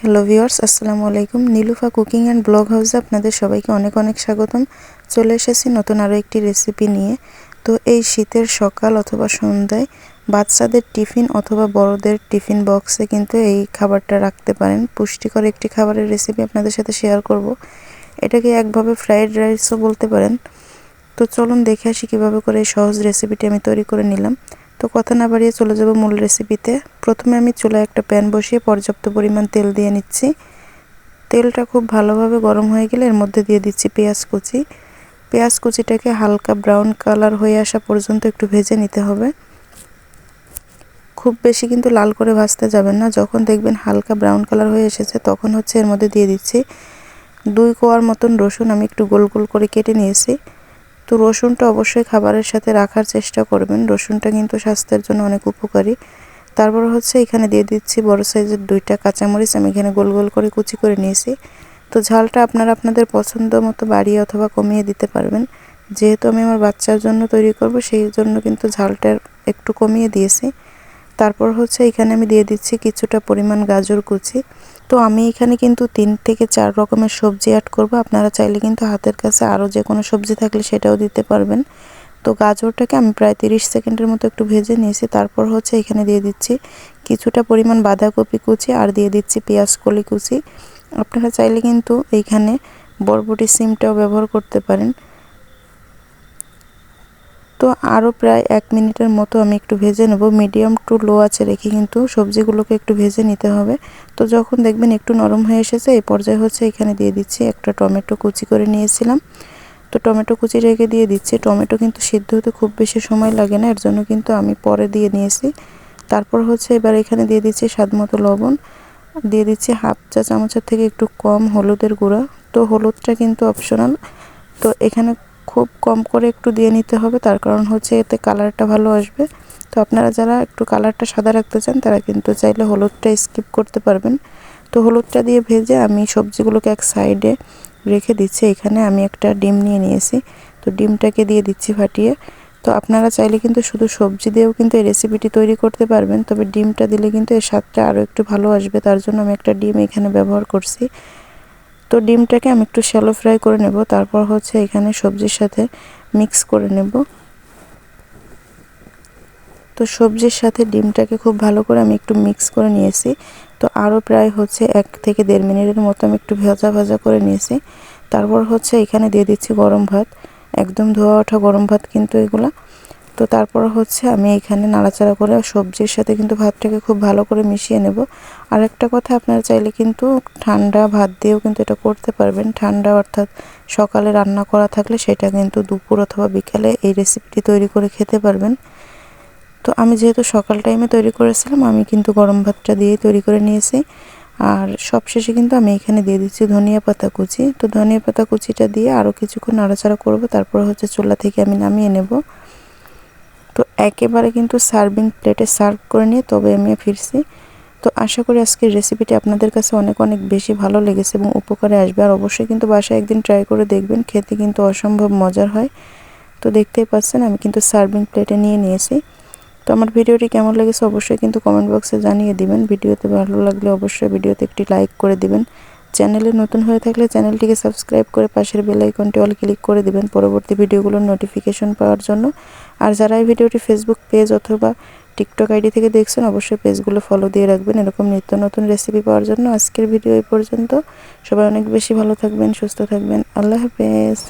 Hello viewers, আসসালামু আলাইকুম। Nilufa cooking and blog হাউসে আপনাদের সবাইকে অনেক অনেক স্বাগতম। চলে এসেছি নতুন আরও একটি রেসিপি নিয়ে। তো এই শীতের সকাল অথবা সন্ধ্যায় বাচ্চাদের টিফিন অথবা বড়দের টিফিন বক্সে কিন্তু এই খাবারটা রাখতে পারেন। পুষ্টিকর একটি খাবারের রেসিপি আপনাদের সাথে শেয়ার করব। এটাকে একভাবে ফ্রাইড রাইসও বলতে পারেন। তো চলুন দেখে আসি কীভাবে করে এই সহজ রেসিপিটি আমি তৈরি করে নিলাম। তো কথা না বাড়িয়ে চলে যাব মূল রেসিপিতে। প্রথমে আমি চুলায় একটা প্যান বসিয়ে পর্যাপ্ত পরিমাণ তেল দিয়ে নিচ্ছি। তেলটা খুব ভালোভাবে গরম হয়ে গেলে এর মধ্যে দিয়ে দিচ্ছি পেঁয়াজ কুচি। পেঁয়াজ কুচিটাকে হালকা ব্রাউন কালার হয়ে আসা পর্যন্ত একটু ভেজে নিতে হবে। খুব বেশি কিন্তু লাল করে ভাজতে যাবেন না। যখন দেখবেন হালকা ব্রাউন কালার হয়ে এসেছে তখন এর মধ্যে দিয়ে দিচ্ছি 2 কোয়ার মতন রসুন। আমি একটু গোল গোল করে কেটে নিয়েছি। তো রসুনটা অবশ্যই খাবারের সাথে রাখার চেষ্টা করবেন। রসুনটা কিন্তু স্বাস্থ্যের জন্য অনেক উপকারী। তারপর এখানে দিয়ে দিচ্ছি বড় সাইজের 2টা কাঁচামরিচ। আমি এখানে গোল গোল করে কুচি করে নিয়েছি। তো ঝালটা আপনারা আপনাদের পছন্দ মতো বাড়িয়ে অথবা কমিয়ে দিতে পারবেন। যেহেতু আমি আমার বাচ্চার জন্য তৈরি করব সেই জন্য কিন্তু ঝালটা একটু কমিয়ে দিয়েছি। তারপর এখানে আমি দিয়ে দিচ্ছি কিছুটা পরিমাণ গাজর কুচি। তো আমি এখানে কিন্তু 3 থেকে 4 রকমের সবজি অ্যাড করব। আপনারা চাইলে কিন্তু হাতের কাছে আরও যে কোনো সবজি থাকলে সেটাও দিতে পারবেন। তো গাজরটাকে আমি প্রায় 30 সেকেন্ডের মতো একটু ভেজে নিয়েছি। তারপর এখানে দিয়ে দিচ্ছি কিছুটা পরিমাণ বাঁধাকপি কুচি আর দিয়ে দিচ্ছি পেঁয়াজ কলি কুচি। আপনারা চাইলে কিন্তু এইখানে বরবটি সিমটাও ব্যবহার করতে পারেন। তো আরও প্রায় 1 মিনিটের মতো আমি একটু ভেজে নেব। মিডিয়াম টু লো আঁচে রেখে কিন্তু সবজিগুলোকে একটু ভেজে নিতে হবে। তো যখন দেখবেন একটু নরম হয়ে এসেছে এই পর্যায়ে এখানে দিয়ে দিচ্ছি একটা টমেটো কুচি করে নিয়েছিলাম। তো টমেটো কুচি রেখে দিয়ে দিচ্ছি। টমেটো কিন্তু সিদ্ধ হতে খুব বেশি সময় লাগে না, এর জন্য কিন্তু আমি পরে দিয়ে নিয়েছি। তারপর এবার এখানে দিয়ে দিচ্ছি স্বাদমতো লবণ, দিয়ে দিচ্ছি হাফ চা চামচের থেকে একটু কম হলুদের গুঁড়া। তো হলুদটা কিন্তু অপশনাল। তো এখানে খুব কম করে একটু দিয়ে নিতে হবে, তার কারণ এতে কালারটা ভালো আসবে। তো আপনারা যারা একটু কালারটা সাদা রাখতে চান তারা কিন্তু চাইলে হলুদটা স্কিপ করতে পারবেন। তো হলুদটা দিয়ে ভেজে আমি সবজিগুলোকে এক সাইডে রেখে দিচ্ছি। এখানে আমি একটা ডিম নিয়ে নিয়েছি। তো ডিমটাকে দিয়ে দিচ্ছি ফাটিয়ে। তো আপনারা চাইলে কিন্তু শুধু সবজি দিয়েও কিন্তু এই রেসিপিটি তৈরি করতে পারবেন, তবে ডিমটা দিলে কিন্তু এর স্বাদটা আরও একটু ভালো আসবে। তার জন্য আমি একটা ডিম এখানে ব্যবহার করছি। তো ডিমটাকে আমি একটু শ্যালো ফ্রাই করে নেব। তারপর এখানে সবজির সাথে মিক্স করে নেব। তো সবজির সাথে ডিমটাকে খুব ভালো করে আমি একটু মিক্স করে নিয়েছি। তো আরও প্রায় 1 থেকে 1.5 মিনিটের মতো আমি একটু ভাজা ভাজা করে নিয়েছি। তারপর এখানে দিয়ে দিচ্ছি গরম ভাত, একদম ধোয়া ওঠা গরম ভাত কিন্তু এগুলা। তো তারপর আমি এখানে নাড়াচাড়া করে সবজির সাথে কিন্তু ভাতটাকে খুব ভালো করে মিশিয়ে নেব। আর একটা কথা, আপনারা চাইলে কিন্তু ঠান্ডা ভাত দিয়েও কিন্তু এটা করতে পারবেন। ঠান্ডা অর্থাৎ সকালে রান্না করা থাকলে সেটা কিন্তু দুপুর অথবা বিকালে এই রেসিপিটি তৈরি করে খেতে পারবেন। তো আমি যেহেতু সকাল টাইমে তৈরি করেছিলাম, আমি কিন্তু গরম ভাতটা দিয়ে তৈরি করে নিয়েছি। আর সবশেষে কিন্তু আমি এখানে দিয়ে দিচ্ছি ধনিয়া পাতা কুচি। তো ধনিয়া পাতা কুচিটা দিয়ে আরও কিছুক্ষণ নাড়াচাড়া করব। তারপর চুলা থেকে আমি নামিয়ে নেব। তো একেবারে কিন্তু সার্ভিং প্লেটে সার্ভ করে নিয়ে তবে আমি ফিরছি। তো আশা করি আজকের রেসিপিটি আপনাদের কাছে অনেক অনেক বেশি ভালো লেগেছে এবং উপকারে আসবে। আর অবশ্যই কিন্তু বাসায় একদিন ট্রাই করে দেখবেন, খেতে কিন্তু অসম্ভব মজার হয়। তো দেখতেই পাচ্ছেন আমি কিন্তু সার্ভিং প্লেটে নিয়ে নিয়েছি। তো আমার ভিডিওটি কেমন লেগেছে অবশ্যই কিন্তু কমেন্ট বক্সে জানিয়ে দিবেন। ভিডিওতে ভালো লাগলে অবশ্যই ভিডিওতে একটি লাইক করে দিবেন। চ্যানেলে নতুন হয়ে থাকলে চ্যানেলটিকে সাবস্ক্রাইব করে পাশের বেল আইকনটি অল ক্লিক করে দিবেন পরবর্তী ভিডিওগুলোর নোটিফিকেশন পাওয়ার জন্য। আর যারা এই ভিডিওটি ফেসবুক পেজ অথবা টিকটক আইডি থেকে দেখছেন অবশ্যই পেজগুলো ফলো দিয়ে রাখবেন এরকম নিত্য নতুন রেসিপি পাওয়ার জন্য। আজকের ভিডিও এই পর্যন্ত। সবাই অনেক বেশি ভালো থাকবেন, সুস্থ থাকবেন। আল্লাহ হাফেজ।